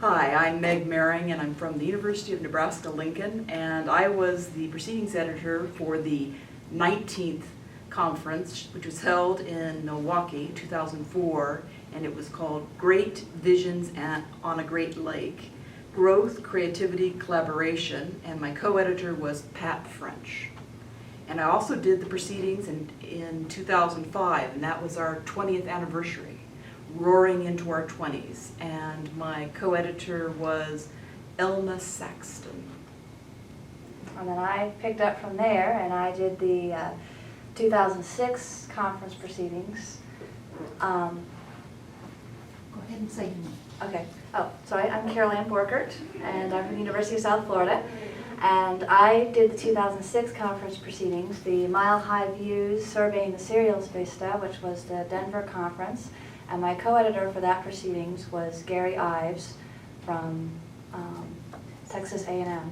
Hi, I'm Meg Mehring, and I'm from the University of Nebraska-Lincoln, and I was the proceedings editor for the 19th conference, which was held in Milwaukee, 2004, and it was called Great Visions on a Great Lake, Growth, Creativity, Collaboration, and my co-editor was Pat French. And I also did the proceedings in 2005, and that was our 20th anniversary, roaring into our 20s. And my co-editor was Elna Saxton. And then I picked up from there, and I did the 2006 conference proceedings. Go ahead and say your name. Okay. Oh, sorry. I'm Carol Ann Borchert, and I'm from the University of South Florida. And I did the 2006 conference proceedings, the Mile High Views Surveying the Cereals Vista, which was the Denver conference. And my co-editor for that proceedings was Gary Ives from Texas A&M.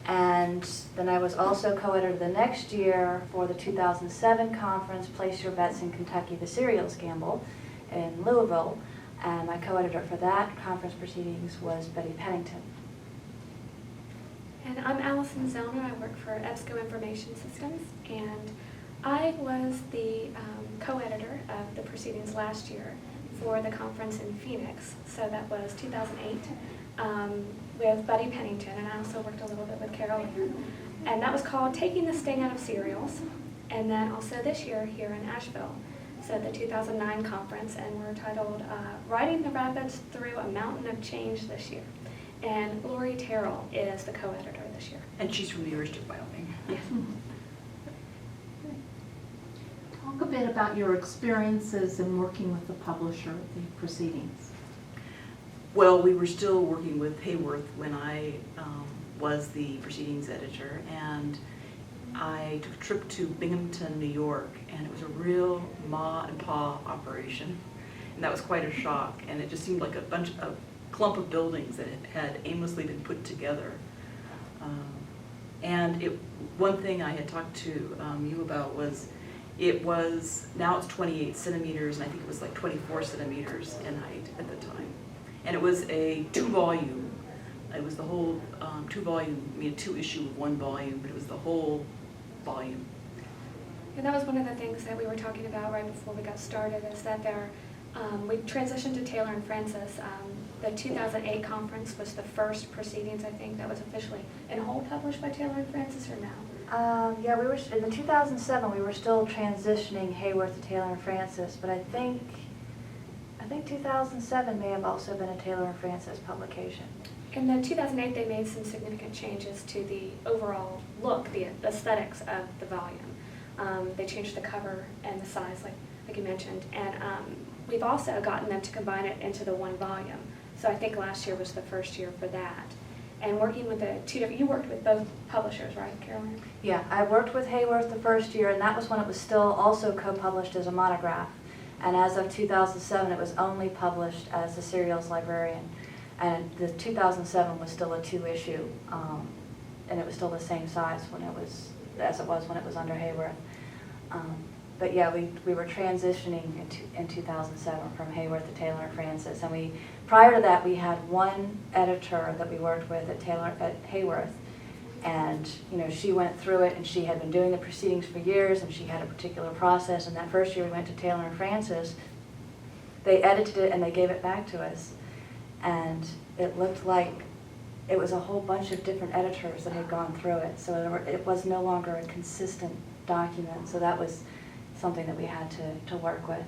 And then I was also co-editor the next year for the 2007 conference, Place Your Bets in Kentucky, the Cereals Gamble in Louisville. And my co-editor for that conference proceedings was Betty Pennington. And I'm Allyson Zellner. I work for EBSCO Information Systems, and I was the co-editor of the proceedings last year for the conference in Phoenix. So that was 2008 with Betty Pennington, and I also worked a little bit with Carol Ann. And that was called Taking the Sting Out of Cereals. And then also this year here in Asheville, so the 2009 conference, and we're titled Riding the Rapids Through a Mountain of Change this year. And Lori Terrell is the co-editor this year. And she's from the University of Wyoming. Yes. Talk a bit about your experiences in working with the publisher of the proceedings. Well, we were still working with Hayworth when I was the proceedings editor, and I took a trip to Binghamton, New York, and it was a real ma and pa operation. And that was quite a shock, and it just seemed like a clump of buildings that had aimlessly been put together. One thing I had talked to you about was, now it's 28 centimeters, and I think it was like 24 centimeters in height at the time. And it was a 2-volume. It was the whole 2-volume, I mean a 2-issue of 1 volume, but it was the whole volume. And that was one of the things that we were talking about right before we got started, is that we transitioned to Taylor and Francis. The 2008 conference was the first proceedings, I think, that was officially in whole published by Taylor and Francis, or now? Yeah, we were in the 2007. We were still transitioning Hayworth to Taylor and Francis, but I think 2007 may have also been a Taylor and Francis publication. In the 2008, they made some significant changes to the overall look, the aesthetics of the volume. They changed the cover and the size, like you mentioned, and we've also gotten them to combine it into the 1 volume. So I think last year was the first year for that. And working with the two different, you worked with both publishers, right, Carolyn? Yeah, I worked with Hayworth the first year, and that was when it was still also co-published as a monograph. And as of 2007, it was only published as the Cereals Librarian. And the 2007 was still a 2-issue, and it was still the same size as it was when it was under Hayworth. But yeah, we were transitioning in 2007 from Hayworth to Taylor and Francis, and prior to that we had one editor that we worked with at Hayworth, and she went through it, and she had been doing the proceedings for years, and she had a particular process. And that first year we went to Taylor and Francis, they edited it and they gave it back to us, and it looked like it was a whole bunch of different editors that had gone through it, so it was no longer a consistent document. So that was something that we had to work with.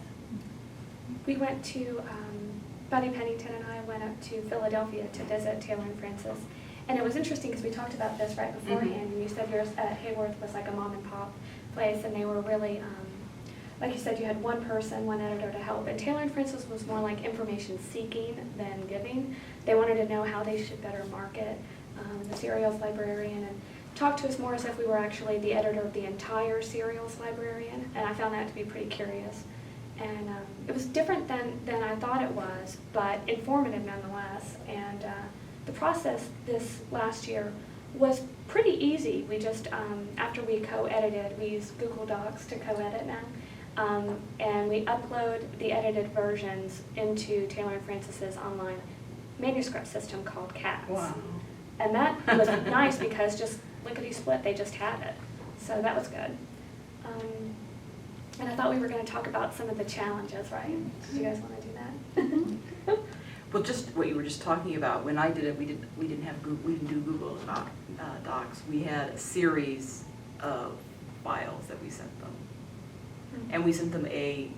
We went to, Betty Pennington and I went up to Philadelphia to visit Taylor and Francis. And it was interesting because we talked about this right beforehand, and you said yours at Hayworth was like a mom and pop place, and they were really, like you said, you had one person, one editor to help. And Taylor and Francis was more like information seeking than giving. They wanted to know how they should better market the Cereals Librarian, and talked to us more as if we were actually the editor of the entire Cereals Librarian, and I found that to be pretty curious. And it was different than I thought it was, but informative nonetheless. And the process this last year was pretty easy. We just, after we co-edited, we use Google Docs to co-edit now, and we upload the edited versions into Taylor and Francis's online manuscript system called CATS. Wow. And that was nice because just lickety-split, they just had it. So that was good. And I thought we were going to talk about some of the challenges, right? Did you guys want to do that? Well, just what you were just talking about, when I did it, we didn't do Google Docs. We had a series of files that we sent them. And we sent them an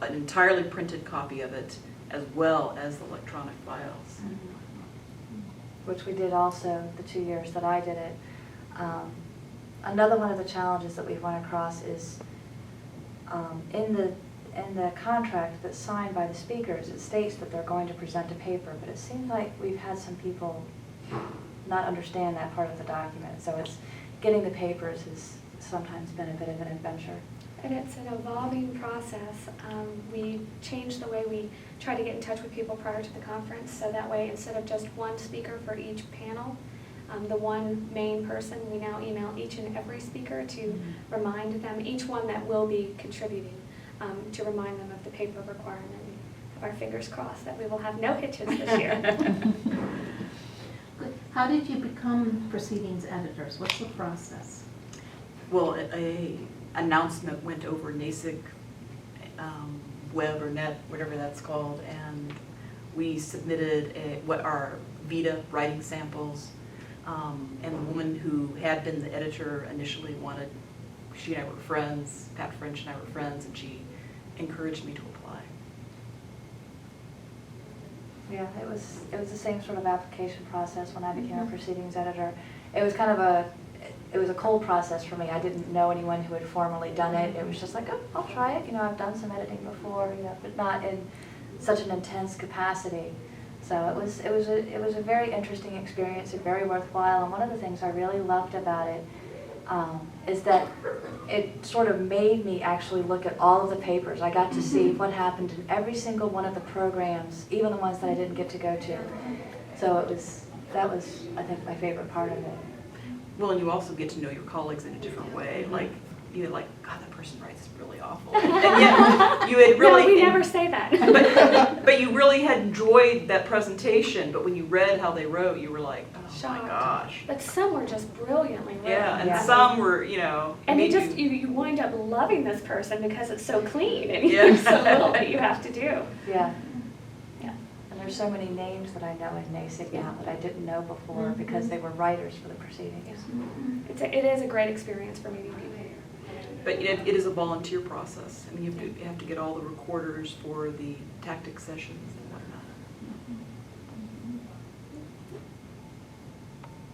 entirely printed copy of it, as well as the electronic files. Which we did also the 2 years that I did it. Another one of the challenges that we've run across is in the contract that's signed by the speakers, it states that they're going to present a paper, but it seems like we've had some people not understand that part of the document. So it's getting the papers has sometimes been a bit of an adventure. And it's an evolving process. We changed the way we try to get in touch with people prior to the conference, so that way instead of just one speaker for each panel, the one main person, we now email each and every speaker to remind them, each one that will be contributing, to remind them of the paper requirement. We have our fingers crossed that we will have no hitches this year. Good. How did you become proceedings editors? What's the process? Well, a announcement went over NASIG web or net, whatever that's called, and we submitted our Vita writing samples. And the woman who had been the editor initially she and I were friends, Pat French and I were friends, and she encouraged me to apply. Yeah, it was the same sort of application process when I became a proceedings editor. It was kind of a cold process for me. I didn't know anyone who had formally done it. It was just like, oh, I'll try it. I've done some editing before, but not in such an intense capacity. So it was a very interesting experience and very worthwhile. And one of the things I really loved about it is that it sort of made me actually look at all of the papers. I got to see what happened in every single one of the programs, even the ones that I didn't get to go to. So that was, I think, my favorite part of it. Well, and you also get to know your colleagues in a different way. Like, God, that person writes really awful. And yet, you had really... No, we never say that. But you really had enjoyed that presentation, but when you read how they wrote, you were like, oh Shocked. my gosh. But some were just brilliantly written. Yeah, and some were, And you wind up loving this person because it's so clean and there's so little that you have to do. Yeah. Yeah. And there's so many names that I know in NASIG now that I didn't know before because they were writers for the proceedings. It is a great experience for meeting people. But it is a volunteer process. I mean, you have to get all the recorders for the tactic sessions.